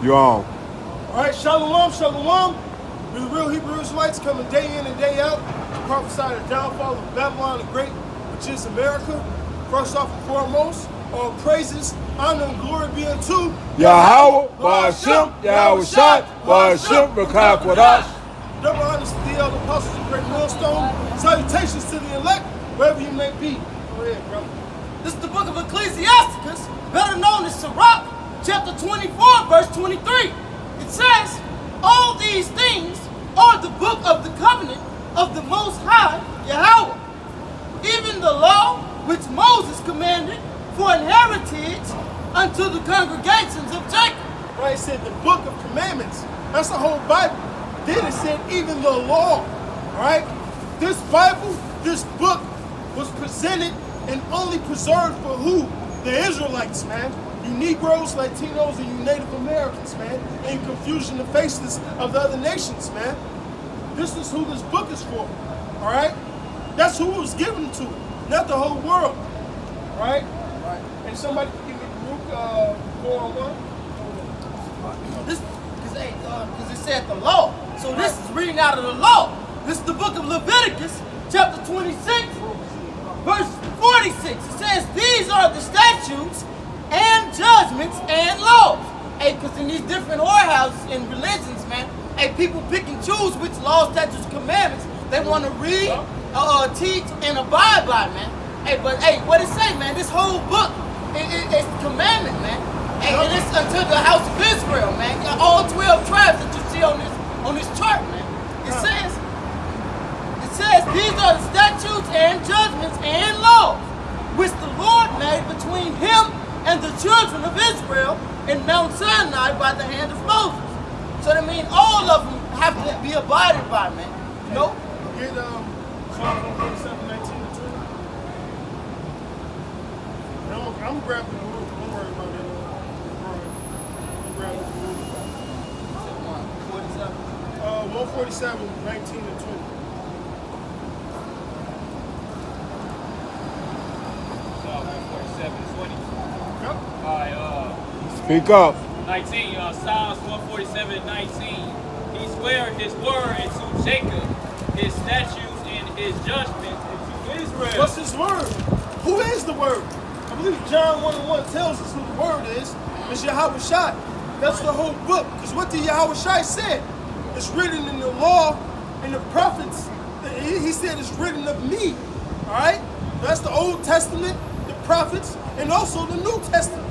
You on. All right, shalom, shalom. We're the real Hebrew Israelites coming day in and day out to prophesy the downfall of Babylon the Great, which is America. First off and foremost, all praises, honor, and glory be unto Yahweh, Ba'ashem, Yahweh Shai, Ba'ashem, Rakakwadash. Double honors to the elder apostles of Great Millstone. Salutations to the elect, wherever you may be. Go ahead, brother. This is the book of Ecclesiasticus, better known as Sirach, chapter 24, verse 23. It says, all these things are the book of the covenant of the Most High, Yahweh. Even the law which Moses commanded for an heritage unto the congregations of Jacob. Right, it said the book of commandments. That's the whole Bible. Then it said even the law. All right? This Bible, this book was presented and only preserved for who? The Israelites, man. You Negroes, Latinos, and you Native Americans, man. And you confusing the faces of the other nations, man. This is who this book is for. All right? That's who it was given to, not the whole world. All right? And somebody can give me Luke 4:1. This, because it said the law. So this is reading out of the law. This is the book of Leviticus, chapter 26, verse 46. It says, these are the statutes and judgments and laws. Hey, because in these different whorehouses and religions, man, hey, people pick and choose which laws, statutes, commandments they want to read, teach, and abide by, man. Hey, but hey, what it say, man? This whole book, it's commandment, man. Hey, and it's unto the house of Israel, man. All 12 tribes that you see on this chart, man. It says, these are the statutes and judgments and laws which the Lord made between him and the children of Israel in Mount Sinai by the hand of Moses. So that means all of them have to be abided by, man. You know? Get Psalm 147, 19 and 20. I'm grabbing the rule. Don't worry about it. I'm grabbing the rule. 147, 19 and 20. Psalm 147, 20. Yep. All right, Speak up. 19, Psalms 147, 19. He sware his word into Jacob, his statutes and his judgments into Israel. What's his word? Who is the word? I believe John 1:1 tells us who the word is. It's Yahweh Shai. That's the whole book. Because what did Yahweh Shai say? It's written in the law and the prophets. He said it's written of me. All right? That's the Old Testament, the prophets, and also the New Testament.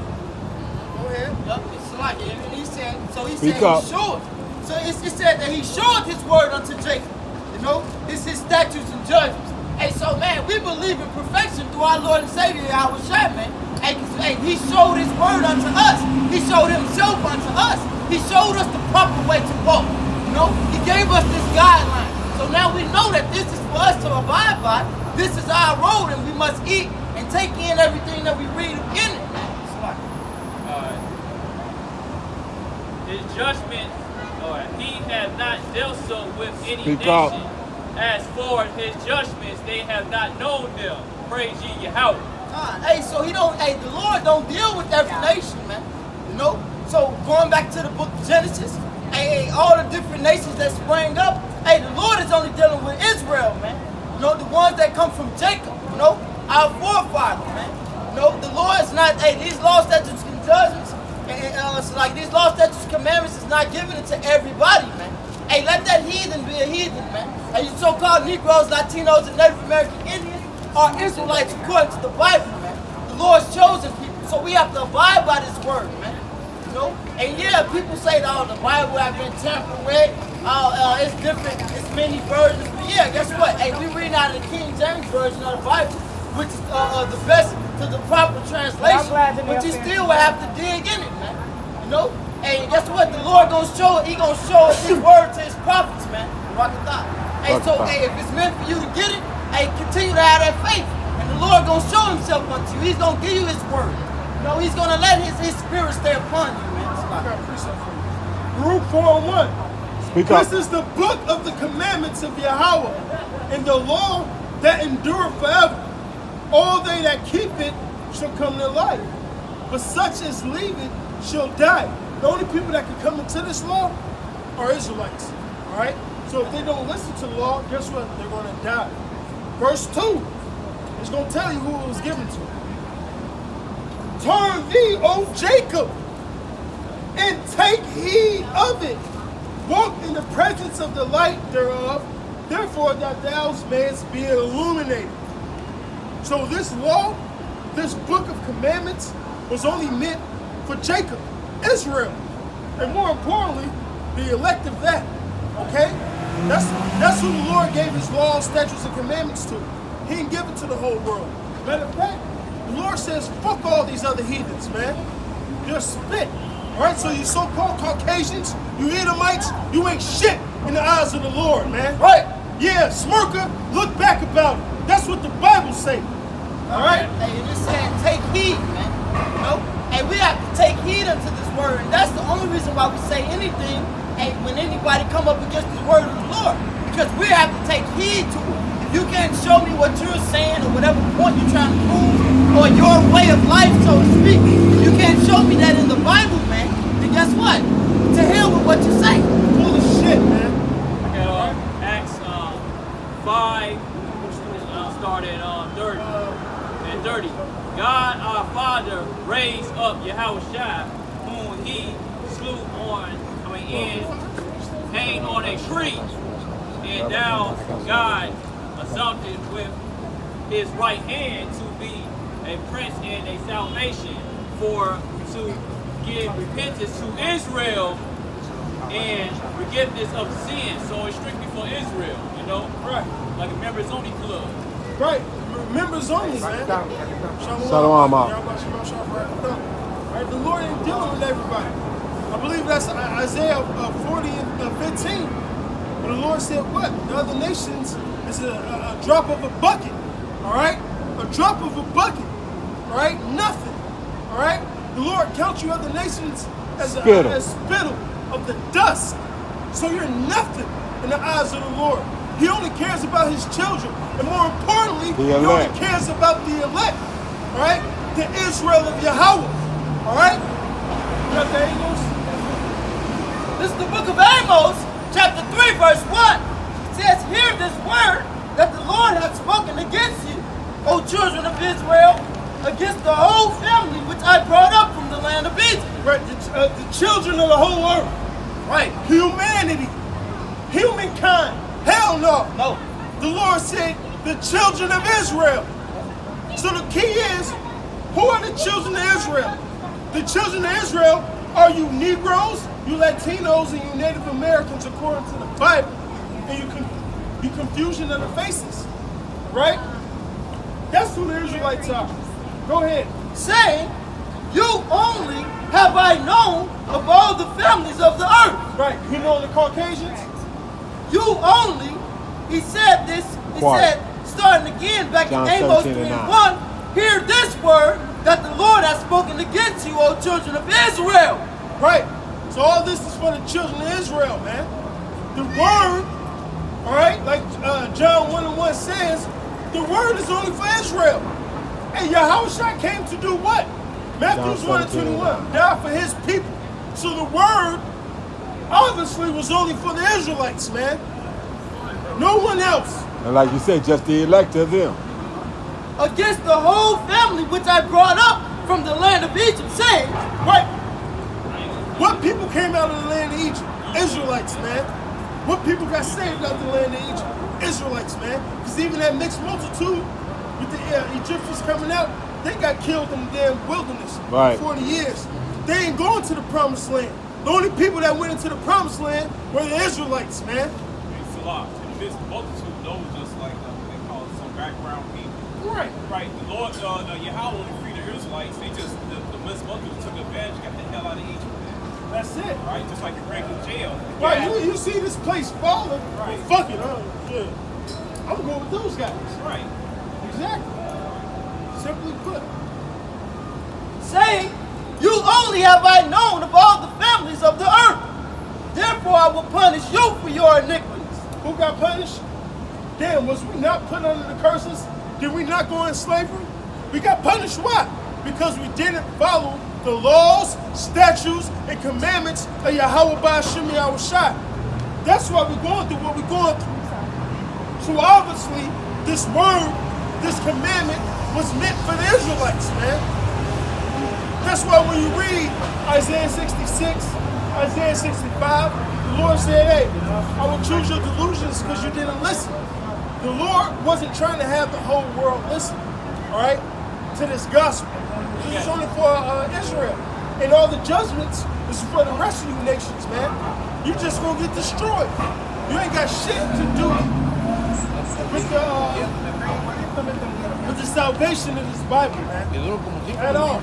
Go ahead. Yep, it's like it. And he said, so he Speak said up. he showed. So it said that he showed his word unto Jacob. You know, it's his statutes and judgments. Hey, so man, we believe in perfection through our Lord and Savior, Yahweh Shai, man. Hey, he showed his word unto us. He showed himself unto us. He showed us the proper way to walk. You know, he gave us this guideline. So now we know that this is for us to abide by. This is our road, and we must eat and take in everything that we read in it, man. His judgment, he had not dealt so with any Speak nation. up. As for his judgments, they have not known them. Praise ye Yahweh. Hey, so the Lord don't deal with every nation, man. You know? So going back to the book of Genesis, all the different nations that sprang up, the Lord is only dealing with Israel, man. You know, the ones that come from Jacob, you know, our forefather, man. You know, the Lord is not, these law, statutes, and judgments, it's like these law, statutes, commandments is not given it to everybody, man. Hey, let that heathen be a heathen, man. And you so-called Negroes, Latinos, and Native American Indians are Israelites according to the Bible, man. The Lord's chosen people, so we have to abide by this word, man. You know? And yeah, people say, oh, the Bible has been tampered with. It's different. It's many versions. But yeah, guess what? Hey, we reading out of the King James Version of the Bible, which is the best to the proper translation. But you still will have to dig in it, man. You know? Hey, guess what? The Lord gonna show it. He gonna show us his word to his prophets, man. Rock it out. Hey, so hey, if it's meant for you to get it, hey, continue to have that faith. And the Lord gonna show himself unto you. He's gonna give you his word. You know, he's gonna let his spirit stay upon you, man. I got a precept for you. Baruch 4:1. Speak up. This is the book of the commandments of Yahweh, and the law that endureth forever. All they that keep it shall come to life, but such as leave it shall die. The only people that can come into this law are Israelites. All right? So if they don't listen to the law, guess what? They're going to die. Verse 2 is going to tell you who it was given to. Turn thee, O Jacob, and take heed of it. Walk in the presence of the light thereof, therefore that thou mayest be illuminated. So this law, this book of commandments, was only meant for Jacob, Israel, and more importantly, the elect of that. Okay? That's who the Lord gave his laws, statutes, and commandments to. He didn't give it to the whole world. Matter of fact, the Lord says, fuck all these other heathens, man. You're spit. All right, so you so-called Caucasians, you Edomites, you ain't shit in the eyes of the Lord, man. Right? Yeah, Smirka, look back about it. That's what the Bible say. All right? Hey, it just saying take heed, man. You know? And we have to take heed unto this word. And that's the only reason why we say anything when anybody come up against the word of the Lord. Because we have to take heed to it. If you can't show me what you're saying or whatever point you're trying to prove, or your way of life, so to speak, if you can't show me that in the Bible, man, then guess what? To hell with what you say. Full of shit, man. Okay, Acts 5, started 30. God our Father raised up Yahushua, whom he slew hanged on a tree, and thou God exalted with his right hand to be a prince and a salvation, to give repentance to Israel and forgiveness of sins. So it's strictly for Israel, you know? Right. Like a members only club. Right. Members only, man. Shalom out. Right. The Lord ain't dealing with everybody. I believe that's Isaiah 40 and 15. But the Lord said what? The other nations is a drop of a bucket. All right? A drop of a bucket. All right? Nothing. All right? The Lord counts you other nations as spittle of the dust. So you're nothing in the eyes of the Lord. He only cares about his children. And more importantly, he only cares about the elect. All right? The Israel of Yahweh. All right? You got the Amos? This is the book of Amos, chapter 3, verse 1. It says, hear this word that the Lord hath spoken against you, O children of Israel, against the whole family which I brought up from the land of Egypt. Right, the children of the whole earth. Right, humanity, humankind. Hell no. No. The Lord said the children of Israel. So the key is, who are the children of Israel? The children of Israel are you Negroes, you Latinos, and you Native Americans according to the Bible. And you confusion of the faces. Right? That's who the Israelites are. Go ahead. Saying, you only have I known of all the families of the earth. Right. You know the Caucasians? You only, he said this, he said, starting again back John in Amos 17 3 and and 9. 1, hear this word that the Lord has spoken against you, O children of Israel. Right. So all this is for the children of Israel, man. The word, all right, like John 1 and 1 says, the word is only for Israel. And Yahushua came to do what? Matthew 1 and 21, die for his people. So the word obviously was only for the Israelites, man. No one else. And like you said, just the elect of them. Against the whole family which I brought up from the land of Egypt, saying, right. What people came out of the land of Egypt? Israelites, man. What people got saved out of the land of Egypt? Israelites, man. Because even that mixed multitude with the Egyptians coming out, they got killed in the damn wilderness for 40 years. They ain't going to the promised land. The only people that went into the promised land were the Israelites, man. It's a lot. And this multitude, those just like they call it some background people. Right. Right. The Lord, Yahweh only freed the Israelites. They just, the multitude took advantage, got the hell out of Egypt. That's it. Right? Just like the regular jail. Right. You see this place falling. Right. Fuck it. Yeah. I'm going with those guys. Right. Exactly. Simply put. saying, you only have I known of all the families of the earth. Therefore I will punish you for your iniquities. Who got punished? Damn, was we not put under the curses? Did we not go in slavery? We got punished why? Because we didn't follow the laws, statutes, and commandments of Yahweh Ba'ashem Yahushua. That's why we're going through what we're going through. So obviously, this word, this commandment was meant for the Israelites, man. That's why when you read Isaiah 66, Isaiah 65, the Lord said, hey, I will choose your delusions because you didn't listen. The Lord wasn't trying to have the whole world listen, all right, to this gospel. This is only for Israel. And all the judgments is for the rest of you nations, man. You just gonna get destroyed. You ain't got shit to do with the salvation of this Bible, man. At all.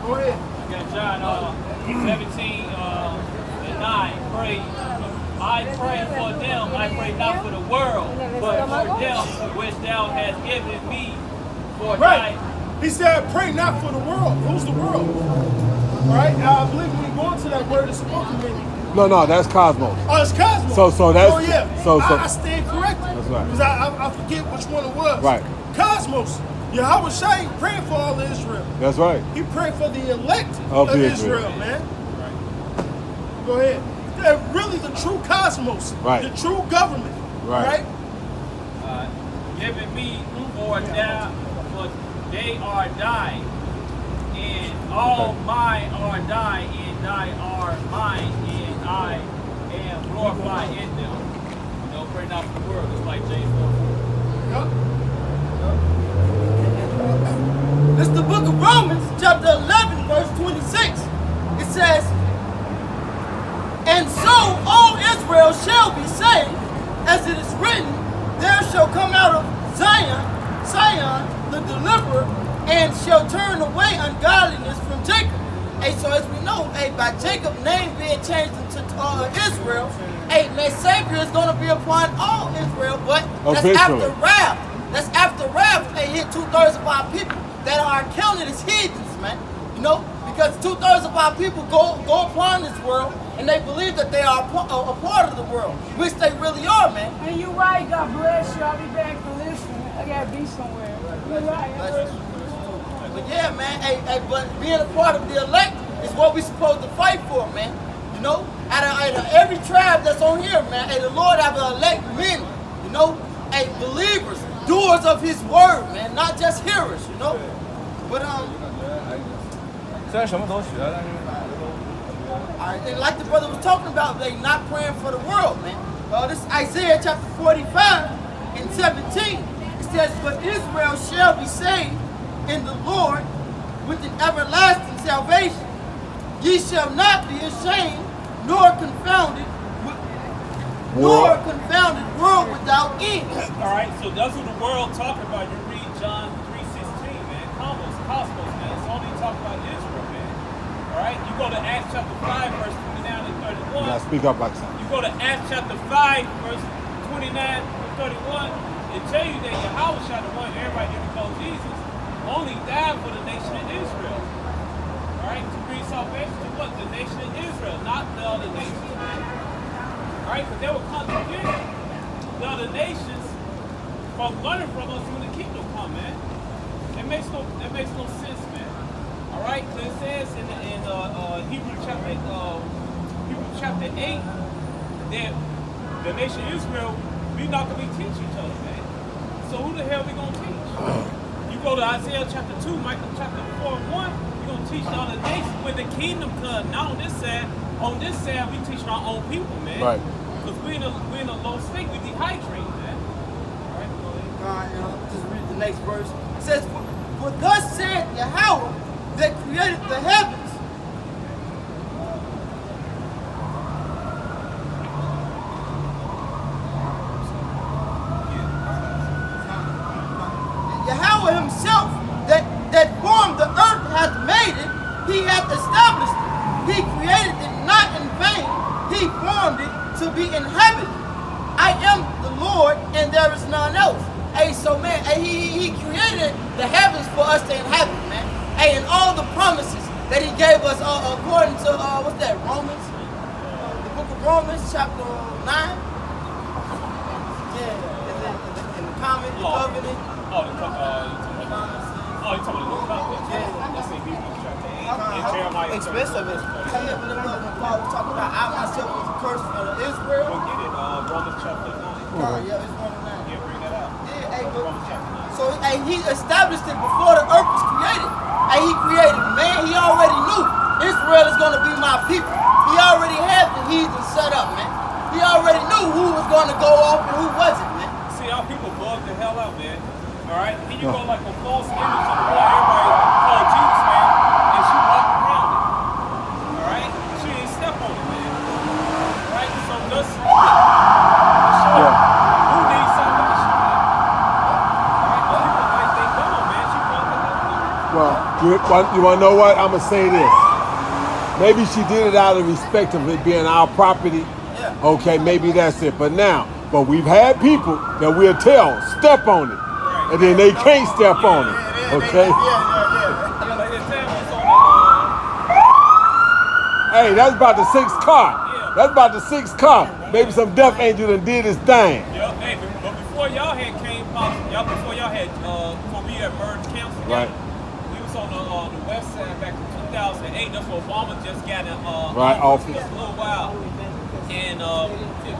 Go ahead. I got John 17 and 9. Pray. I pray for them. I pray not for the world, but for them which thou hast given me. For right. He said, pray not for the world. Who's the world? All right. I believe when we go into that word, it's supposed to mean. No, that's cosmos. Oh, it's cosmos. So that's. Oh yeah. So I stand corrected. That's right. Because I forget which one it was. Right. Cosmos. Yahweh Shai ain't praying for all of Israel. That's right. He prayed for the elect of Israel, man. Right. Go ahead. They're really the true cosmos. Right. The true government. Right. Given me for they are thine, and all mine are thine, and thine are mine, and I am glorified in them. Don't pray not for the world, just like James 4:4. Yep. It's the book of Romans, chapter 11, verse 26. It says, and so all Israel shall be saved, as it is written, there shall come out of Zion the deliverer, and shall turn away ungodliness from Jacob. Hey, so as we know, hey, by Jacob's name being changed into Israel, hey, man, Savior is going to be upon all Israel, but that's after wrath. That's after wrath. They hit 2/3 of our people that are counted as heathens, man. You know, because 2/3 of our people go upon this world, and they believe that they are a part of the world, which they really are, man. And you right, God bless you. I'll be back to listen. I gotta be somewhere. You're right. But yeah, man, hey, but being a part of the elect is what we're supposed to fight for, man. You know, out of every tribe that's on here, man, hey, the Lord have elect men, you know, hey, believers, doers of His word, man, not just hearers, you know. But and like the brother was talking about, they not praying for the world, man. This is Isaiah chapter 45 and 17. It says, but Israel shall be saved in the Lord with an everlasting salvation. Ye shall not be ashamed, nor confounded world without end. All right, so that's what the world talking about. You read John 3:16, man. Cosmos, man. It's only talking about Israel, man. All right, you go to Acts chapter 5, verse 29 and 31. Now speak up, Pakistan. You go to Acts chapter 5, verse 29 and 31. It tell you that Yahweh shot the one everybody that calls Jesus only died for the nation of Israel. All right, to bring salvation to what? The nation of Israel, not the other nations, man. All right, but they were contradicting the other nations from learning from us when the kingdom come, man. That makes no sense, man. All right, so it says in Hebrews chapter 8 that the nation of Israel, we not gonna teach each other, man. So who the hell we gonna teach? You go to Isaiah chapter 2, Micah chapter 4 and 1, we're gonna teach all the nations when the kingdom comes. Not on this side. On this side, we teaching our own people, man. Right. Because we're in a low state, we dehydrate, man. All right, go ahead. Just read the next verse. It says, for thus said Yahweh that created the heavens. Yahweh himself that formed the earth hath made it, he hath established it. He created it not in vain, he formed it to be inhabited. I am the Lord and there is none else. Hey, so man, hey, he created the heavens for us to inhabit, man. Hey, and all the promises that he gave us according to, what's that, Romans? The book of Romans, chapter 9. Yeah, in the covenant, the covenant. Oh, you're talking about the new covenant. Yeah. That's in Hebrews chapter 8. Jeremiah expensive is. When Paul was talking about I myself was a curse for Israel. Go get it. Romans chapter 9. Yeah, it's 1 9. Yeah, bring that out. Yeah, hey, but, Romans chapter 9. so hey, he established it before the earth was created. Hey, he created man. He already knew Israel is going to be my people. He already had the heathen set up, man. He already knew who was going to go off and who wasn't, man. See how people bug the hell out, man. All right, then you go like a false image of what everybody called Jesus, man, and she walked around it. All right, she didn't step on it, man. All right, so just show who needs salvation, man. All right, but people think they don't, man. She walked around. Well, you want to know what? I'm going to say this. Maybe she did it out of respect of it being our property. Yeah. Okay, maybe that's it. But we've had people that we'll tell, step on it. And then they can't step on it. Okay? Like they tell me it's on Hey, that's about the 6th car. That's about the 6th car. Maybe some death angel done did his thing. yeah, hey, but before y'all had before we had merged council, Right. we was on the west side back in 2008. That's when Obama just got in Right, office. just a little while. And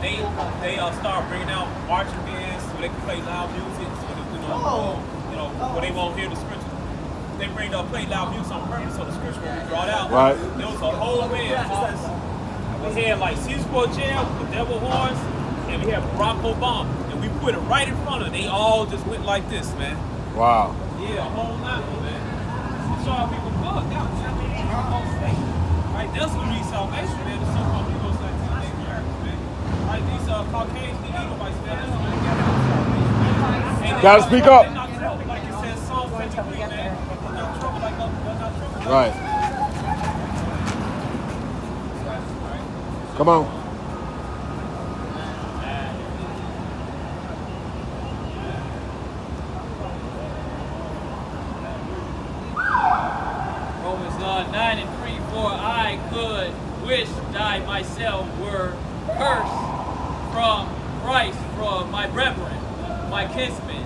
they started bringing out marching bands so they can play loud music, so that, when they won't hear the scripture. They play loud music on purpose so the scripture will be brought out. Right. There was a whole band. We had like Caesar Jail with Devil Horns, and we had Barack Obama, and we put it right in front of them. They all just went like this, man. Wow. Yeah, a whole lot, man. That's all people bug out. Right, that's who needs salvation, man. The so-called Negroes like today, Americans, man. Right, these Caucasians, the Edomites, man. That's what they got salvation. Gotta speak up. They're not trouble, like it says Psalm 53, man. They're not trouble like us. They're not trouble. Right. Come on. Romans 9:3, for I could wish I myself were cursed from Christ from my brethren, my kinsmen,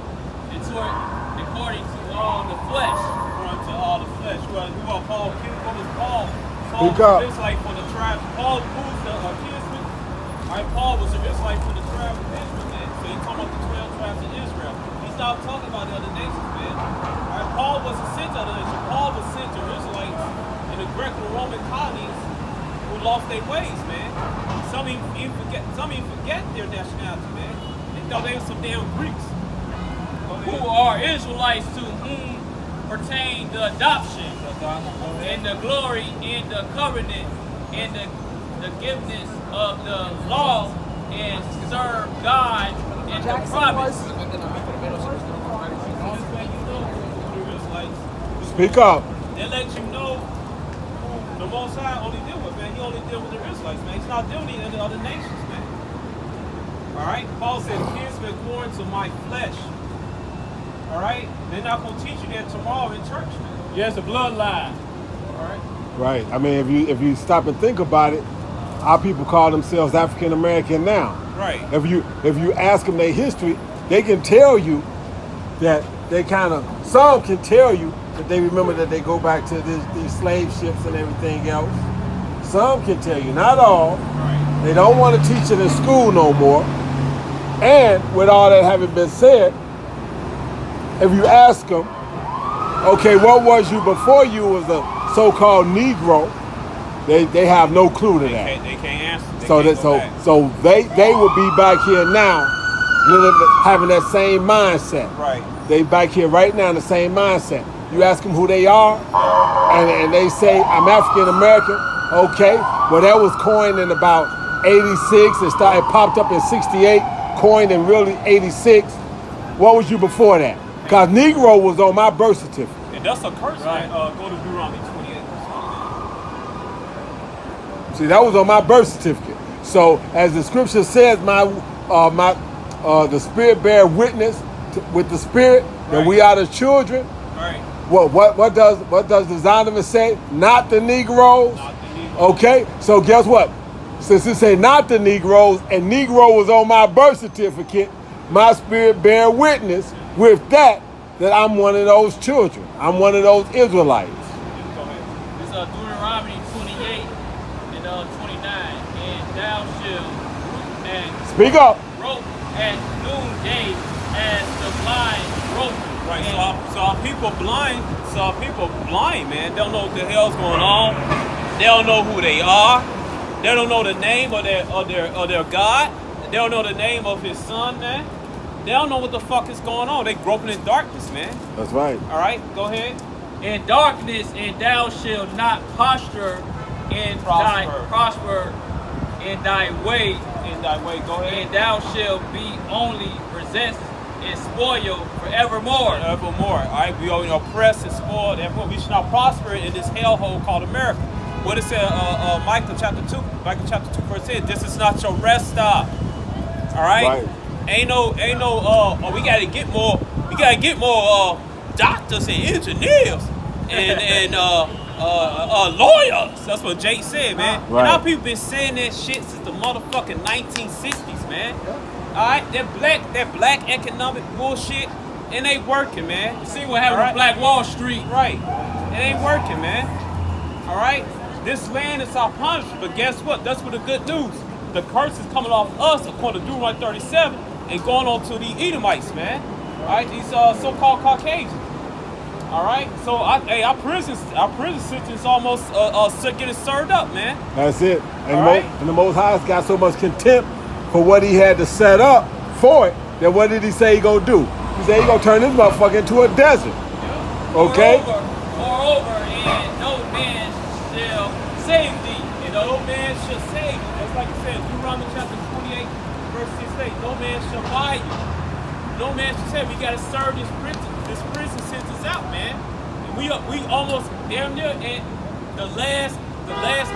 according to all the flesh. According to all the flesh. Well, who are Paul? What was Paul? Paul Speak was up. an Israelite for the tribe. Paul who's the kinsman? All right, Paul was an Israelite for the tribe of Israel, man. So he's talking about the 12 tribes of Israel. He's not talking about the other nations, man. All right, Paul wasn't sent to other nations. Paul was sent to Israelites in the Greco-Roman colonies who lost their ways, man. Some even forget their nationality, man. They thought they were some damn Greeks. Who are Israelites to whom pertain the adoption and the glory and the covenant and the forgiveness of the law and serve God and the promise. Speak up. They let you know who the Most High only deal with, man. He only deal with the Israelites, man. He's not dealing with any other nations, man. All right? Paul said, kinsmen according to my flesh. All right? They're not going to teach you that tomorrow in church, man. Yeah, it's a bloodline. All right? Right. I mean, if you stop and think about it, our people call themselves African American now. Right. If you ask them their history, they can tell you that some can tell you that they remember that they go back to these slave ships and everything else. Some can tell you, not all. Right. They don't want to teach it in school no more. And with all that having been said, if you ask them, okay, what was you before you was a so-called Negro? They have no clue to that. They can't answer. So they would be back here now, having that same mindset. Right. They back here right now in the same mindset. You ask them who they are, and they say, I'm African American. Okay, well that was coined in about 86. It popped up in 68, coined in really 86. What was you before that? Because Negro was on my birth certificate. And that's a curse, right? Go to Deuteronomy 28. See, that was on my birth certificate. So, as the scripture says, the Spirit bear witness with the Spirit that we are the children. Right. What does the Zondervan say? Not the Negroes. Not the Negroes. Okay. So guess what? Since it say not the Negroes, and Negro was on my birth certificate, my Spirit bear witness with that I'm one of those children. I'm one of those Israelites. Go ahead. It's thou shalt Speak up. rope at noonday as the blind rope. Right, so our people blind. So our people blind, man. They don't know what the hell's going on. They don't know who they are. They don't know the name of their God. They don't know the name of His Son, man. They don't know what the fuck is going on. They groping in darkness, man. That's right. All right, go ahead. In darkness, and thou shalt not prosper in prosper in thy way. In thy way, go ahead. And thou shalt be only possessed and spoiled forevermore. Forevermore. All right, we are oppressed and spoiled. Evermore. We should not prosper in this hellhole called America. What it said, Micah chapter 2, verse 10. This is not your rest stop. All right. Ain't no. We gotta get more. We gotta get more doctors and engineers and lawyers. That's what Jake said, man. Right. And our people been saying that shit since the motherfucking 1960s, man. All right, that black economic bullshit, it ain't working, man. You see what happened on Black Wall Street. Right, it ain't working, man. All right, this land is our punishment, but guess what? That's what the good news. The curse is coming off us, according to Deuteronomy 37, and going on to the Edomites, man. All right, these so-called Caucasians. All right, so our prison system's almost getting served up, man. That's it. And, All right. And the Most High's got so much contempt for what He had to set up for it, that what did He say He gonna do? He said He gonna turn this motherfucker into a desert. Okay? Moreover, and no man shall save thee. And no man shall save you. That's like it says, Deuteronomy chapter 28, verse 6, 8. No man shall buy you. No man shall save you. We gotta serve this prison sentence out, man. And we almost damn near at the last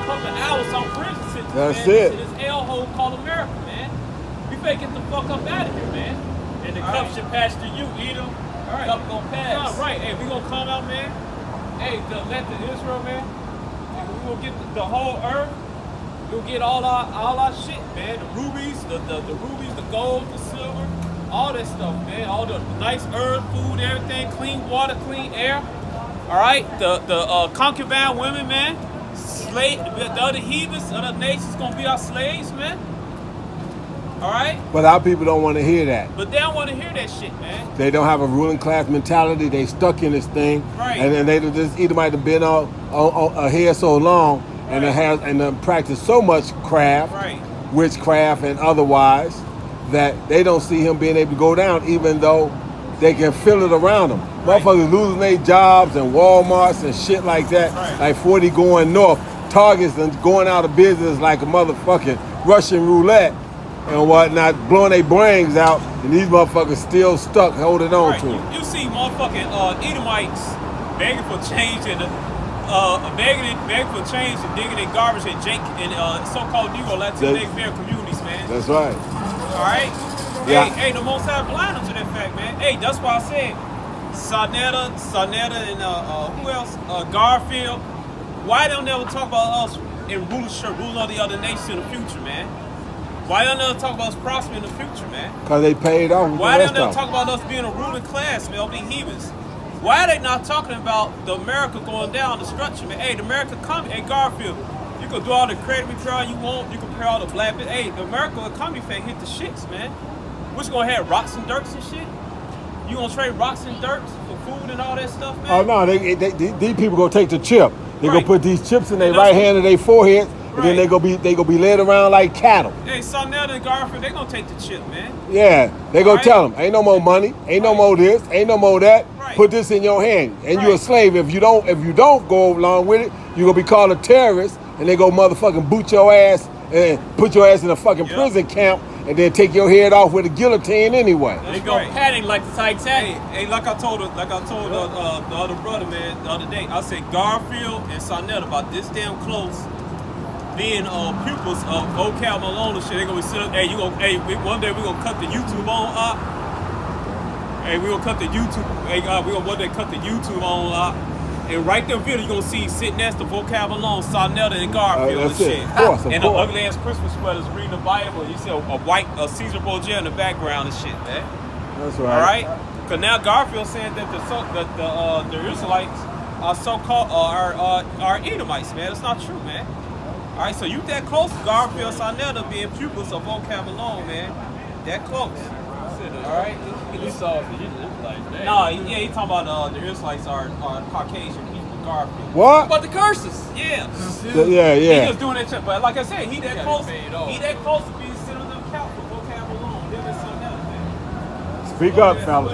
couple of hours on prison sentence. That's man. it. To this hellhole called America, man. We better get the fuck up out of here, man. And the cup should pass to you, Edom. All right. Cup gonna pass. Yeah, right. Hey, we gonna come out, man. Hey, let the Israel, man. And we gonna get the whole earth. We'll get all our shit, man. The rubies, the rubies, the gold, the silver, all that stuff, man. All the nice earth, food, everything, clean water, clean air. All right. The concubine women, man. Slave, the other heathens, other nations gonna be our slaves, man. All right. But our people don't want to hear that. But they don't want to hear that shit, man. They don't have a ruling class mentality. They stuck in this thing, Right. and then they just either might have been on here so long, and Right. practice so much craft, Right. witchcraft and otherwise, that they don't see him being able to go down, even though they can feel it around them. Right. Motherfuckers losing their jobs and Walmarts and shit like that, Right. like 40 going north, Targets and going out of business like a motherfucking Russian roulette and whatnot, blowing their brains out, and these motherfuckers still stuck holding on Right. to them. You see motherfucking Edomites begging for change and begging for change and digging in garbage and so-called Negro Latinx American communities, man. That's right. All right. Yeah. Hey, the Most High blind them to that fact, man. Hey, that's why I said Sonetta, and who else? Garfield. Why don't they ever talk about us in rulership, ruling all the other nations in the future, man? Why don't they ever talk about us prospering in the future, man? Because they paid off with Why the don't rest they of talk them. about us being a ruling class, man, of the heathens? Why are they not talking about the America going down, the structure, man? Hey, the America coming. Hey, Garfield, you can do all the credit repair you want. You can pay all the black bit. Hey, the America economy finna hit the shits, man. We're just gonna have rocks and dirts and shit. You gonna trade rocks and dirts for food and all that stuff, man? Oh no, these people gonna take the chip. They Right. gonna put these chips in their And that's right hand and their forehead, and then Right. they gonna be led around like cattle. Hey, Sonetta and Garfield, they gonna take the chip, man. Yeah, they gonna Right. tell them, ain't no more money, ain't no Right. more this, ain't no more that. Right. Put this in your hand, and you're a Right. slave. If you don't go along with it, you gonna be called a terrorist, and they go motherfucking boot your ass and put your ass in a fucking Yep. prison camp, and then take your head off with a guillotine anyway. They That's go right. padding like the Titanic. Hey, like I told the other brother, man, the other day, I said Garfield and Sonetta about this damn close being pupils of Vocab Malone and shit. They gonna be sitting. One day we gonna cut the YouTube on up. Hey, we gonna cut the YouTube. Hey, we gonna one day cut the YouTube on up. And right there, video you gonna see sitting next to Vocab Malone, Sonetta and Garfield That's and it. shit. Of course, of and the course. ugly ass Christmas sweaters reading the Bible. You see a white Caesar Borgia in the background and shit, man. That's All right, because now Garfield saying that the Israelites are so-called are Edomites, man. It's not true, man. All right, so you that close to Garfield Sonetta being pupils of vocab alone, man. That close. All right. You saw the Israelites, man. No, yeah, he talking about the Israelites are Caucasian people, Garfield. What? But the curses. Yeah. Yeah, He yeah. was doing that shit, but like I said, he that gotta close. pay it off. He that close to being sitting on them couch with vocab alone. Him and Sonetta, man. Speak up, fellas.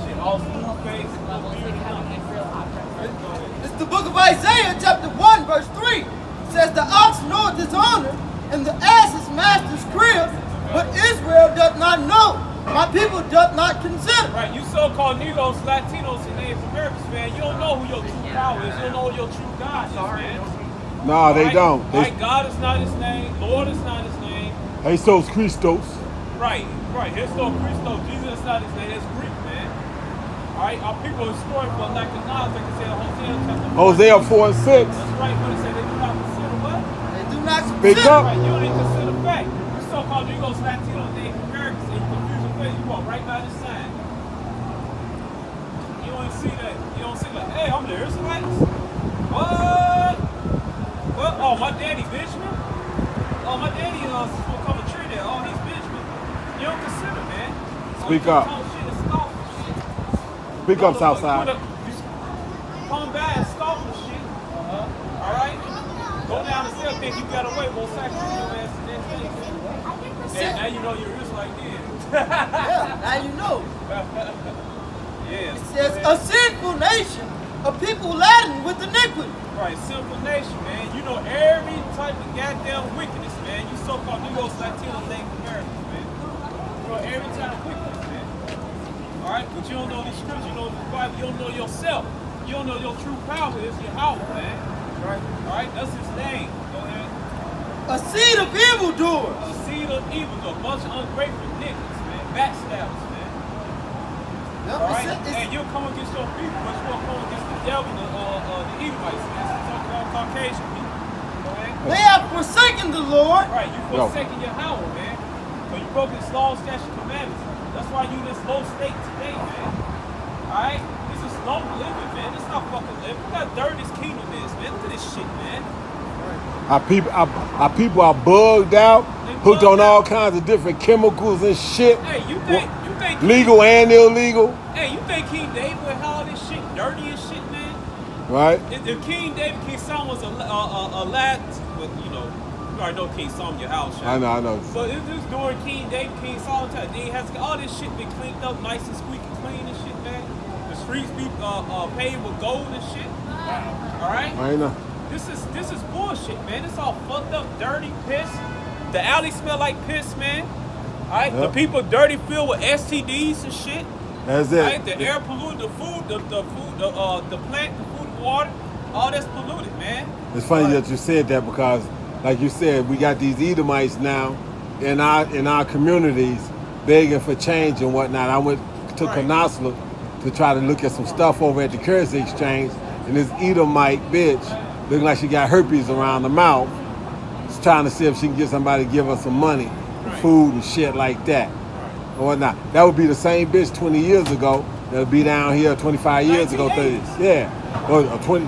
Shit, all smooth face, no beard, nothing. It's the book of Isaiah, chapter 1, verse 3. It says, the ox knoweth his owner, and the ass his master's crib, but Israel doth not know. My people doth not consider. Right, you so-called Negroes, Latinos, and Native Americans, man, you don't know who your true power is. You don't know who your true God is, man. No, they Right? don't. Right, God is not his name. Lord is not his name. Jesus Christos. Right. Histo Christo, Jesus is not his name. That's Greek, man. All right, our people are destroyed for lack of knowledge, like I said in Hosea chapter 4. Hosea 4 and 6. That's right, when it said they do not consider what? They do not Speak consider. up. Right, you don't even consider fact. You so-called Negroes, Latinos, Native Americans, and you confuse your face. You walk right by the sign. You don't see that. You don't see like, hey, I'm the Israelites. What? What? Oh, my daddy Benjamin? Oh, my daddy will come a tree there. Oh, he's Benjamin. You don't consider, man. Speak you up. talk shit and scoff and shit. Speak up, Southside. You come by and scoff and shit. All right? Go down and still think you got away. We'll sacrifice your ass the next day. And now you know you're Israelite then. Yeah, now you know. Yeah. It says, a sinful nation, a people laden with iniquity. Right, simple nation, man. You know every type of goddamn wickedness, man. You so-called Negroes, Latinos, Native Americans, man. You know every type of wickedness, man. All right, but you don't know these scriptures, you don't know the Bible, you don't know yourself. You don't know your true power is Yahweh, man. Right? All right, that's his name. Go ahead. A seed of evildoers. A seed of evil, a bunch of ungrateful niggas, man. Backstabbers, man. Yep, All right? it's- And you'll come against your people, but you won't come against the devil, the Edomites, man. So-called Caucasian people. Go ahead. they have forsaken the Lord. Right, you forsaking your Yahweh, man. So you broke his law, statute, commandments. That's why you in this low state today, man. Alright? This is slow living, man. This not fucking living. Look how dirty this kingdom is, man. Look at this shit, man. Our people are bugged out, hooked on all kinds of different chemicals and shit. Hey, you think Legal and illegal. Hey, you think King David would have all this shit dirty and shit, man? Right? If King David, King Solomon was a lad, but you know, you already know King Solomon, your house. I know. But it's just during King David, King Solomon time. Then has all this shit been cleaned up, nice and squeaky clean and shit, man. The streets be paved with gold and shit. All right. I know. This is bullshit, man. It's all fucked up, dirty, piss. The alley smell like piss, man. All right. Yep. The people dirty, filled with STDs and shit. That's it. Right? The air polluted, the food, the plant, the food, the water, all that's polluted, man. It's funny that you said that because, like you said, we got these Edomites now in our communities begging for change and whatnot. I went to Canasla to try to look at some stuff over at the currency exchange, and this Edomite bitch looking like she got herpes around the mouth. She's trying to see if she can get somebody to give her some money, food and shit like that. Or whatnot. That would be the same bitch 20 years ago that would be down here 25 years ago. 30, yeah. Or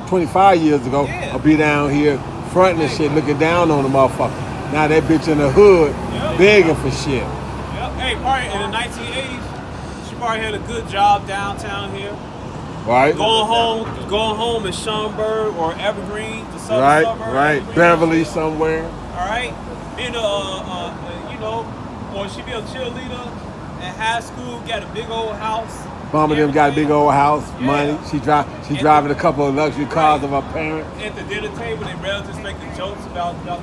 25 years ago, Yeah. I'll be down here fronting and shit, looking down on the motherfucker. Now that bitch in the hood begging for shit. Yep. Hey, probably in the 1980s, she probably had a good job downtown here. Right? Going home in Schaumburg or Evergreen, the southern suburb. Right. Evergreen. Beverly somewhere. All right. Being you know, or she be a cheerleader in high school, got a big old house. Mom of them got a big old house, Yeah. money. She driving a couple of luxury cars of her parents. At the dinner table, they relatives making jokes about the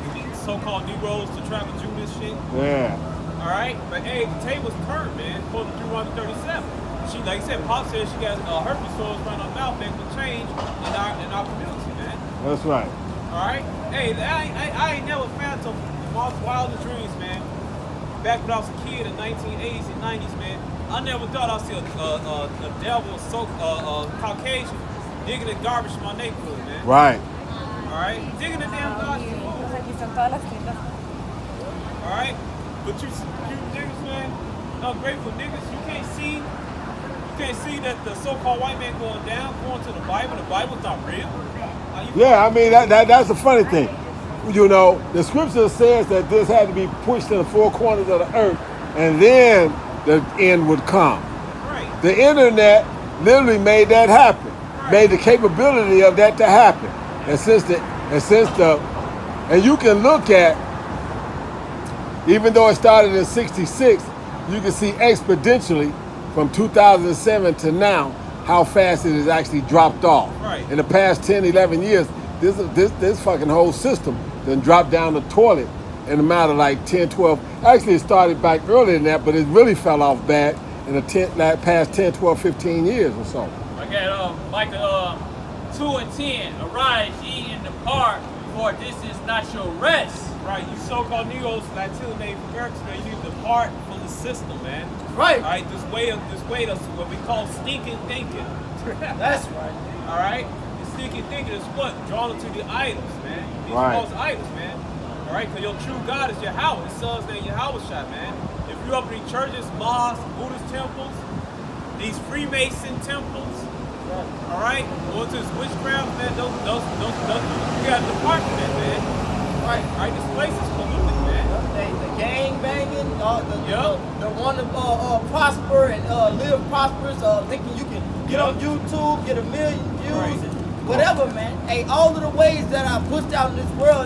so-called Negroes, the tribe of Judah shit. Yeah. All right, but hey, the table's turned, man. According to Deuteronomy 37, she, like I said, Pop said she got herpes sores around her mouth, begging for change in our community, man. That's right. All right, hey, I ain't never found some wildest dreams, man. Back when I was a kid in 1980s and 90s, man, I never thought I'd see a devil, Caucasian, digging the garbage in my neighborhood, man. Right. All right, digging the damn garbage. Aquí están todas las tiendas. All right, but you niggas, man, ungrateful niggas, you can't see that the so-called white man going to the Bible. The Bible's not real. Yeah, I mean that's the funny thing. you know, the scripture says that this had to be pushed to the four corners of the earth, and then the end would come. Right. The internet literally made that happen, made the capability of that to happen. And and you can look at, even though it started in '66, you can see exponentially from 2007 to now how fast it has actually dropped off. Right. In the past 10, 11 years, this fucking whole system then dropped down the toilet in a matter of like 10, 12. Actually, it started back earlier than that, but it really fell off bad in the past 10, 12, 15 years or so. I got Micah 2:10. Arise, ye and depart, for this is not your rest. Right, you so-called Negroes, Latino Native Americans, man, you need to depart from the system, man. Right. All right, this way of what we call stinking thinking. That's right. All right, the stinking thinking is what drawn into the idols, man. These Right. false idols, man. All right, because your true God is Yahweh. His son's name Yahweh Shai, man. If you up in these churches, mosques, Buddhist temples, these Freemason temples, all right, going to this witchcraft, man. Those you got to depart from that, man. Right. All right, this place is polluted, man. The gang banging, Yup. the one to prosper and live prosperous, thinking you can get on YouTube, get 1 million views, Right. and whatever, man. Hey, all of the ways that are pushed out in this world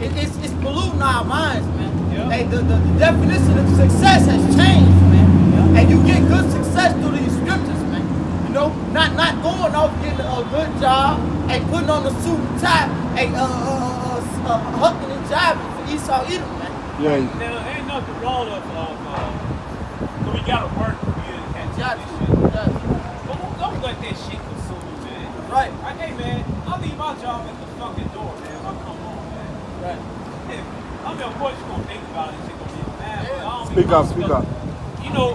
it's polluting our minds, man. Yup. Hey, the definition of success has changed, man. And you get good success through these scriptures, man. You know, not going off getting a good job, and putting on the suit and tie, and hucking and jiving for Esau Edom, man. Yeah. Now, ain't nothing wrong of so we gotta work to be able to catch Gotcha. this shit. Gotcha. But don't let that shit consume you, man. Right. Hey, man, I'll leave my job at the fucking door, man. If I come home, man. Right. I mean, of course you're gonna think about it, shit gonna be mad, but I don't Speak be- up, speak up. You know,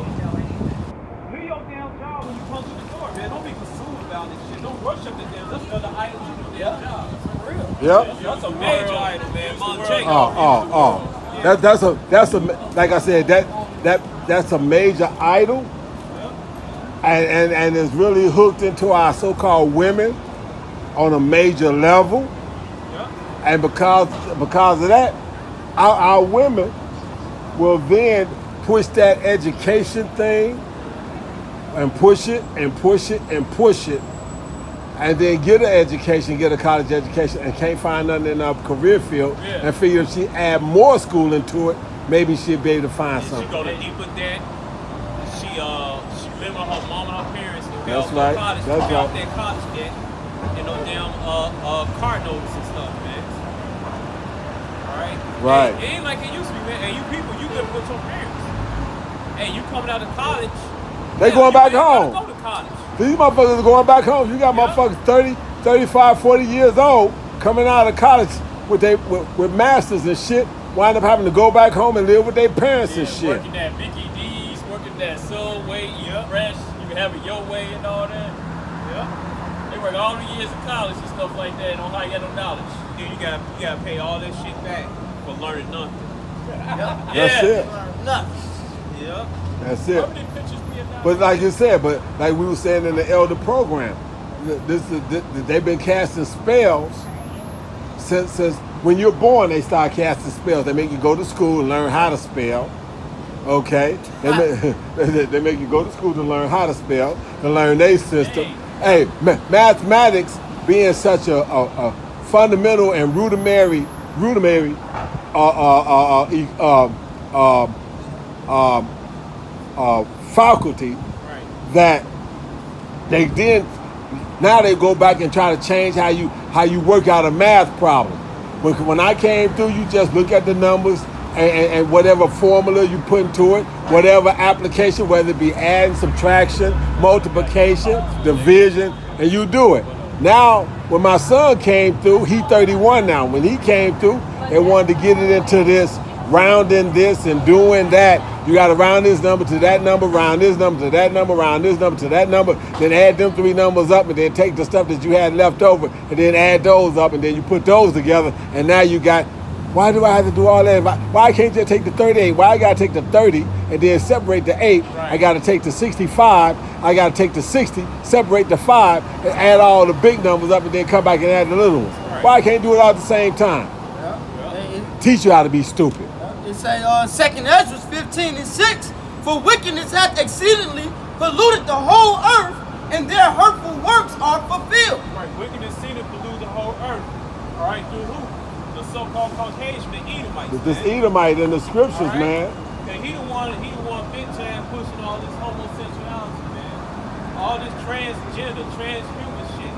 do your damn job when you come to the door, man. Don't be consumed about this shit. Don't worship the damn. That's another idol to your damn job. For real. Yep. That's a major idol, man. Monte. That's a like I said, that's a major idol, and it's really hooked into our so-called women on a major level, and because of that, our women will then push that education thing and push it and push it and push it, and then get an education, get a college education, and can't find nothing in our career field, and figure if she add more schooling to it, maybe she'll be able to find She something. go to deeper debt. She live with her mom and her parents to pay That's off right. their college, That's pay off right. their college debt, and no damn car notes and stuff, man. All right. Right. It ain't like it used to be, man. And you people, you live with your parents, and you coming out of college. They hell, going you back ain't gotta home. Go to college. These motherfuckers are going back home. You got motherfuckers 30, 35, 40 years old coming out of college with masters and shit, wind up having to go back home and live with their parents and shit. Working at Mickey D's, working at Subway, eating fresh, you can have it your way and all that. Yeah. They work all the years in college and stuff like that, don't how you get no knowledge. Then you gotta pay all that shit back for learning nothing. That's it. Nuts. Yeah. That's it. How many pictures be announced? But like you said, but like we were saying in the elder program, they've been casting spells since when you're born. They start casting spells. They make you go to school and learn how to spell. Okay, they make you go to school to learn how to spell, to learn their system. Hey, mathematics being such a fundamental and rudimentary faculty that they then now they go back and try to change how you work out a math problem. When I came through, you just look at the numbers and whatever formula you put into it, whatever application, whether it be adding, subtraction, multiplication, division, and you do it. Now, when my son came through, he's 31 now. When he came through, they wanted to get it into this, rounding this and doing that. You got to round this number to that number, round this number to that number, round this number to that number, then add them three numbers up, and then take the stuff that you had left over, and then add those up, and then you put those together, and now you got, why do I have to do all that? Why can't you just take the 38? Why I got to take the 30 and then separate the 8? I got to take the 65. I got to take the 60, separate the 5, and add all the big numbers up, and then come back and add the little ones. Why I can't do it all at the same time? teach you how to be stupid. It say 2nd Ezra 15:6, for wickedness hath exceedingly polluted the whole earth, and their hurtful works are fulfilled. Right, wickedness seemed to pollute the whole earth. All right, through who? The so-called Caucasian, the Edomites. This man. Edomite in the scriptures, All right? man. And he the one big time pushing all this homosexuality, man. All this transgender, transhuman shit.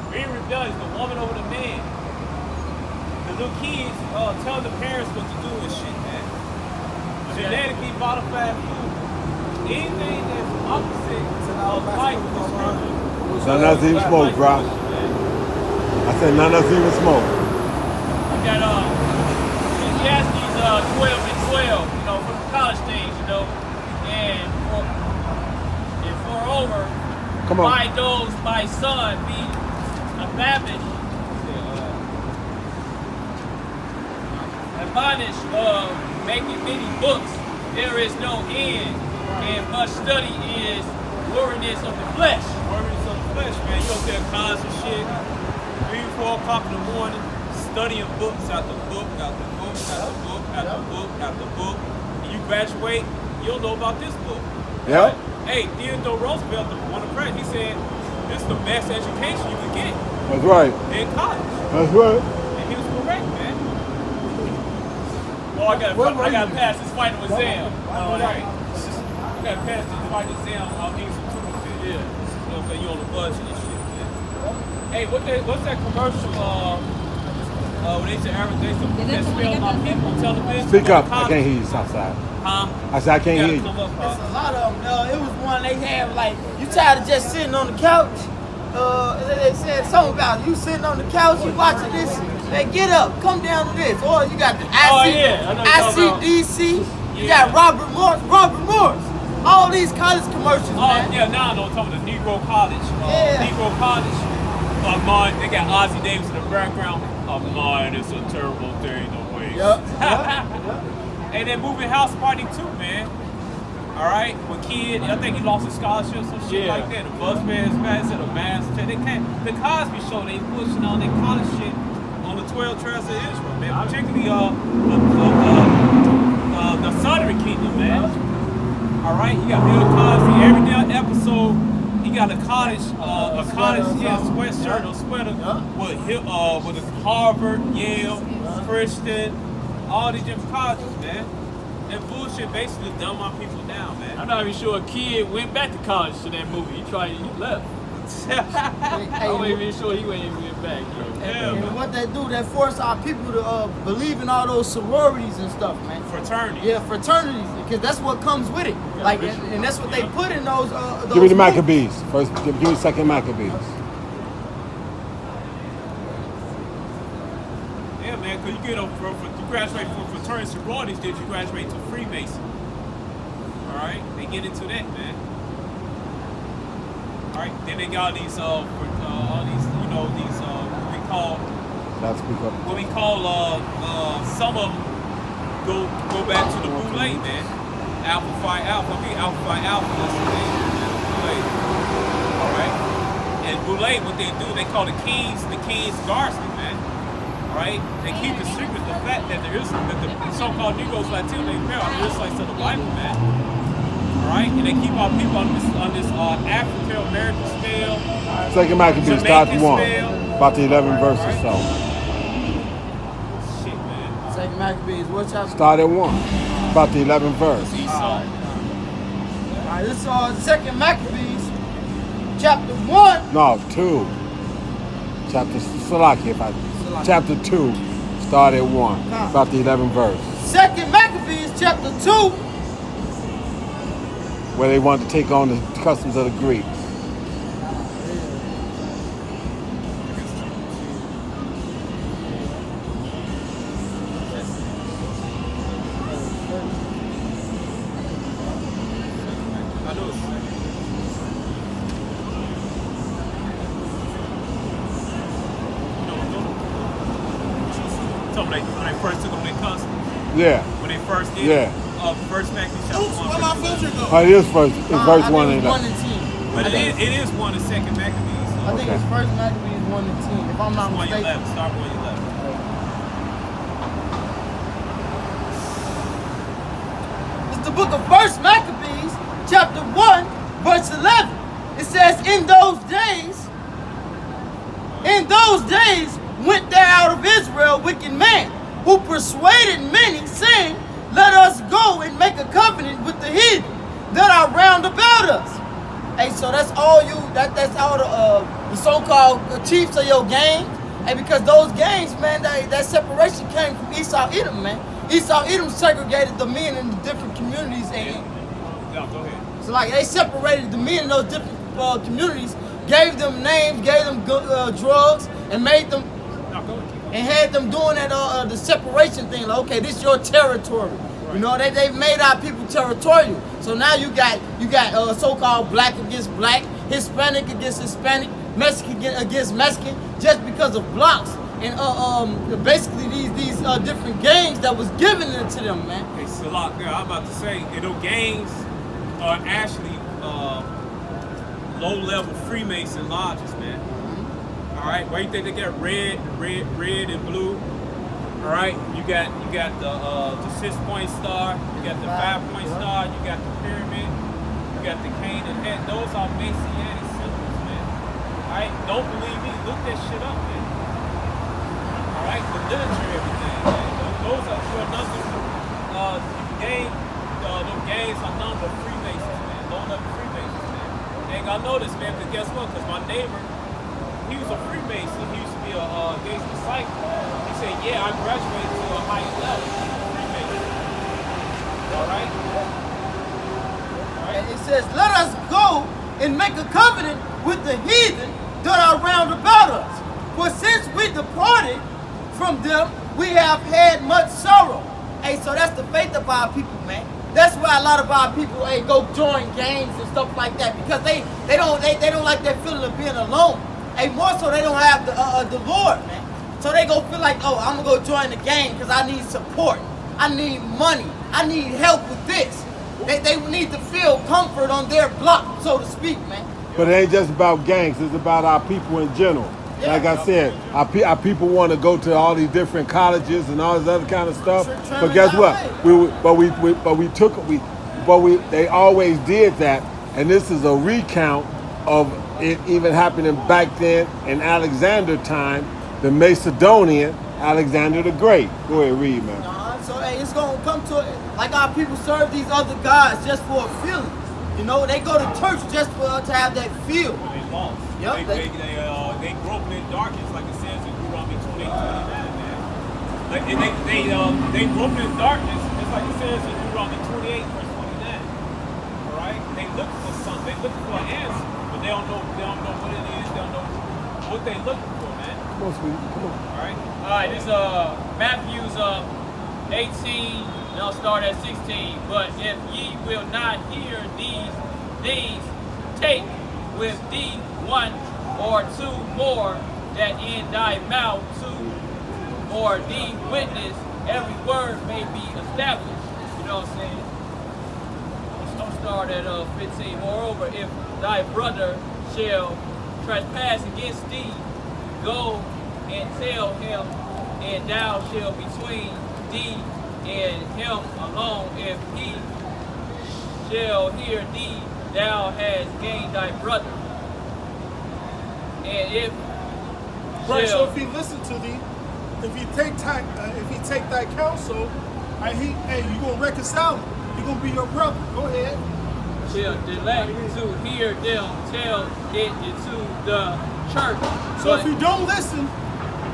Very rebellious, the woman over the man. The little kids tell the parents what to do and shit, man. Genetically modified food. Anything that's opposite of life in the scripture. None of us even smoke, bro. I said none of us even smoke. I got Ecclesiastes 12:12, you know, from the college days, you know, and moreover, Come on. by those my son be admonished of making many books. There is no end, and much study is weariness of the flesh. Worries of the flesh, man. You up there cons and shit. 3, 4 o'clock in the morning, studying books after book, after book, after book, after book, after book. And you graduate, you don't know about this book. Yep. Hey, Theodore Roosevelt, one of the presidents, he said, this is the best education you can get That's right. in college. That's right. And he was correct, man. Oh, I gotta pass this final exam. All right. You gotta pass this fight exam on Institute. Yeah. Okay, you on the budget and shit, man. Hey, what's that commercial? When they say everything, that spell my people on television. Speak up. I can't hear you, Southside. Huh? I said I can't hear you. There's a lot of them. It was one they had like, you tired of just sitting on the couch? They said something about you sitting on the couch, you watching this. Man, get up, come down to this. Or you got the ICDC. You got Robert Morris. All these college commercials, man. Yeah, now I know I'm talking about the Negro College. Negro College. Mine, they got Ozzie Davis in the background. Mine is a terrible thing to waste. And then moving house party too, man. All right, with kid, I think he lost his scholarship, some shit like that. The Buzzman's Madison, the Master. They can't. The Cosby Show, they pushing on their college shit on the 12 Tribes of Israel, man. Particularly the Southern Kingdom, man. All right, you got Bill Cosby. Every damn episode, he got a college sweatshirt or sweater with a Harvard, Yale, Princeton, all these different colleges, man. That bullshit basically dumb our people down, man. I'm not even sure a kid went back to college to that movie. He left. I'm not even sure he went back. And what they do, they force our people to believe in all those sororities and stuff, man. Fraternity. Yeah, fraternities, because that's what comes with it. Like, and that's what they put in those. Give me the Maccabees. First, give me 2nd Maccabees. Yeah, man, because you graduate from fraternity sororities, then you graduate to Freemason. All right, they get into that, man. All right, then they got these, all these, you know, these Let's speak up. what we call, some of them go back to the Boulay, man. Alpha Phi Alpha, that's the name, man. Boulay. All right, and Boulay, what they do, they call the King's Guardsmen, man. Right? They keep the secret, the fact that the so-called Negroes, Latino, they are the Israelites of the Bible, man. Alright? And they keep our people on this African-American spell. 2nd Maccabees, start at 1. About the 11 verses or so. Shit, man. 2nd Maccabees, what chapter? Start at 1. About the 11th verse. Alright, this is 2nd Maccabees, chapter 1. No, 2. Chapter Chapter 2. Start at 1. About the 11th verse. 2nd Maccabees, chapter 2. Where they wanted to take on the customs of the Greeks. When they first took them their customs. Yeah. When they first did Yeah. First Maccabees chapter 1. Where my filter go? Oh, it is first. It's verse I 1 think and it's 1 up. and 10. But it is 1 and 2nd Maccabees. I think it's 1st Maccabees 1 and 10, if I'm not One you mistaken. left. Start where you left. the book of First Maccabees, chapter 1, verse 11. It says, in those days went there out of Israel wicked man, who persuaded many, saying, let us go and make a covenant with the heathen that are round about us. Hey, so that's all that's all the so-called chiefs of your gangs. Hey, because those gangs, man, that separation came from Esau Edom, man. Esau Edom segregated the men in the different communities, and No, go ahead. so like they separated the men in those different communities, gave them names, gave them drugs, and made them No, go ahead. and had them doing that the separation thing. Like, okay, this is your territory. You know, they've made our people territorial. So now you got so-called black against black, Hispanic against Hispanic, Mexican against Mexican, just because of blocks and basically these different gangs that was given to them, man. Hey, Salak, girl, I'm about to say, those gangs are actually low-level Freemason lodges, man. All right, where you think they get red and blue? All right, you got the 6-point star, you got the 5-point star, you got the pyramid, you got the cane and head. Those are Messianic symbols, man. All right, don't believe me? Look that shit up, man. All right, the literature, everything, man. Those are another gang. Those gangs are none but Freemasons, man. Low-level Freemasons, man. And I know this, man, because guess what? Because my neighbor, he was a Freemason. He used to be a Gates disciple. He said, yeah, I graduated to a higher level. Freemason. All right? And it says, let us go and make a covenant with the heathen that are round about us. For since we departed from them, we have had much sorrow. Hey, so that's the faith of our people, man. That's why a lot of our people go join gangs and stuff like that, because they don't like that feeling of being alone. Hey, more so they don't have the Lord, man. So they go feel like, oh, I'm gonna go join the gang because I need support, I need money, I need help with this. They need to feel comfort on their block, so to speak, man. But it ain't just about gangs. It's about our people in general. Yeah. Like I said, our people want to go to all these different colleges and all this other kind of stuff. But guess what? They always did that, and this is a recount of it even happening back then in Alexander time, the Macedonian Alexander the Great. Go ahead, read, man. So hey, it's gonna come to it. Like our people serve these other gods just for a feeling. You know, they go to church just to have that feel. They lost. Yep, They groping in darkness, like it says in Deuteronomy 28:29, man. Like they groping in darkness, just like it says in Deuteronomy 28, verse 29. All right? They look for something. They look for an answer, but they don't know what it is. They don't know what they looking for, man. Come on, sweetie. Come on. All right? All right, this Matthew's 18, and I'll start at 16. But if ye will not hear these things, take with thee 1 or 2 more, that in thy mouth 2 or thee witness, every word may be established. You know what I'm saying? I'll start at 15. Moreover, if thy brother shall trespass against thee, go and tell him, and thou shalt between thee and him alone. If he shall hear thee, thou hast gained thy brother. And if Right, so shall if he listen to thee, if he take thy counsel, you gonna reconcile him. He gonna be your brother. Go ahead. shall delay to hear them, tell it into the church. So if you don't listen,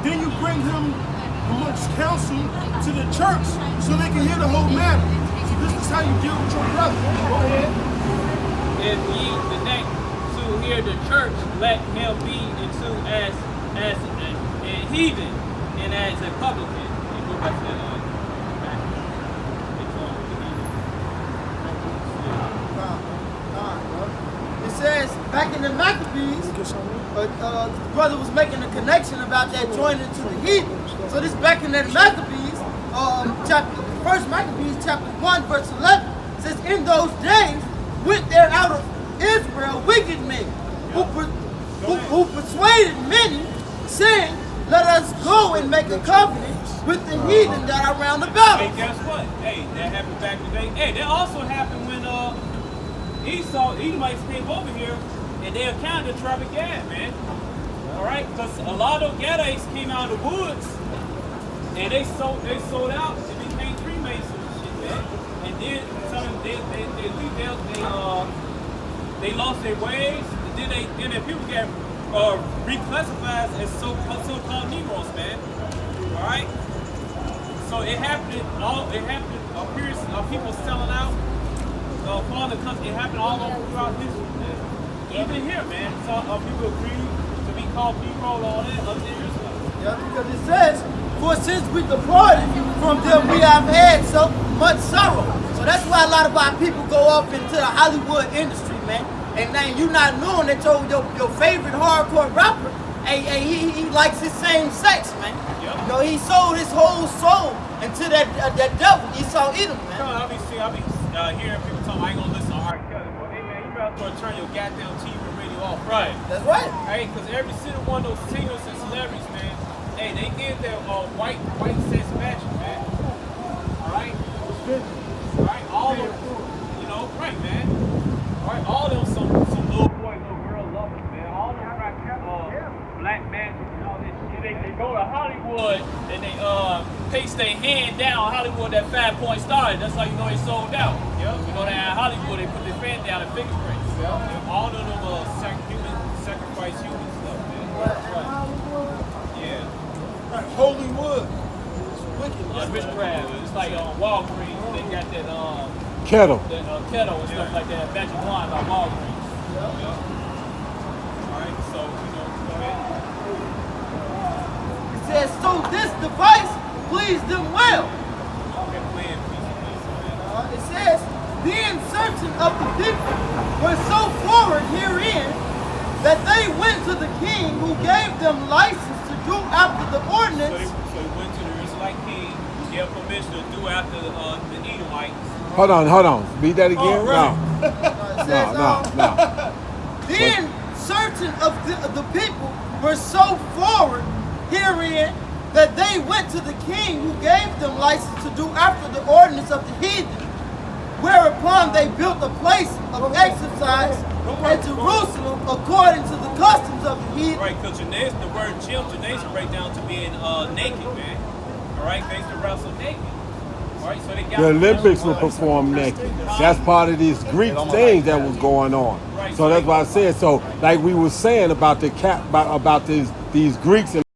then you bring him amongst counsel to the church so they can hear the whole matter. So this is how you deal with your brother. Go ahead. If ye neglect to hear the church, let him be into as a heathen and as a publican. And go back to that. It says back in the Maccabees, the brother was making a connection about that joining to the heathen. So this back in that Maccabees, First Maccabees chapter 1 verse 11 says, in those days went there out of Israel wicked men who persuaded many, saying, let us go and make a covenant with the heathen that are round about Hey, us. guess what? Hey, that happened back in the day. Hey, that also happened when Edomites came over here and they accounted the tribe of Gad, man. All right, because a lot of Gadites came out of the woods and they sold out and became Freemasons and shit, man. And then they lost their ways. And then people got reclassified as so-called Negroes, man. All right. So it happened. A period of people selling out. Foreign country. It happened all over throughout history, man. Even here, man. So people agree to be called Negro, all that other years. Yeah, because it says, for since we departed from them, we have had so much sorrow. So that's why a lot of our people go up into the Hollywood industry, man. And then you not knowing that your favorite hardcore rapper, he likes his same sex, man. Yep. You know, he sold his whole soul into that devil. Esau Edom, man. I be hearing people talking, I ain't gonna listen to R. Kelly, but hey man, you better go turn your goddamn TV and radio off. Right. That's right. Hey, because every single one of those singers and celebrities, man, hey, they get their white sex magic, man. Alright? Alright, all of them, you know, right, man. Alright, all of them some little boy, little girl lovers, man. All of them black magic and all this shit. They go to Hollywood and they paste their hand down Hollywood that 5 Point Star. That's how you know they sold out. Yep. You know that in Hollywood they put their fan down and fingerprints. Yep. All of them sacrifice human stuff, man. Right. Yeah. Right, holy wood. It's wicked. Yeah, witchcraft. It's like Walgreens. They got that Kettle. kettle and stuff like that. Magic wand by Walgreens. Yeah. All right. So you know, go ahead. It says, so this device pleased them well. Okay, please, man. It says, being certain of the people were so forward herein that they went to the king who gave them license to do after the ordinance. So he went to the Israelite king, gave permission to do after the Edomites. Hold on. Read that again. right. It says, No. being certain of the people were so forward herein that they went to the king who gave them license to do after the ordinance of the heathen, whereupon they built a place of exercise at Jerusalem according to the customs of the heathen. Right, because the word gymnasium break down to being naked, man. All right, they used to wrestle naked. All right, so they got The Olympics will perform naked. That's part of these Greek things that was going on. So that's why I said. So like we were saying about about these Greeks and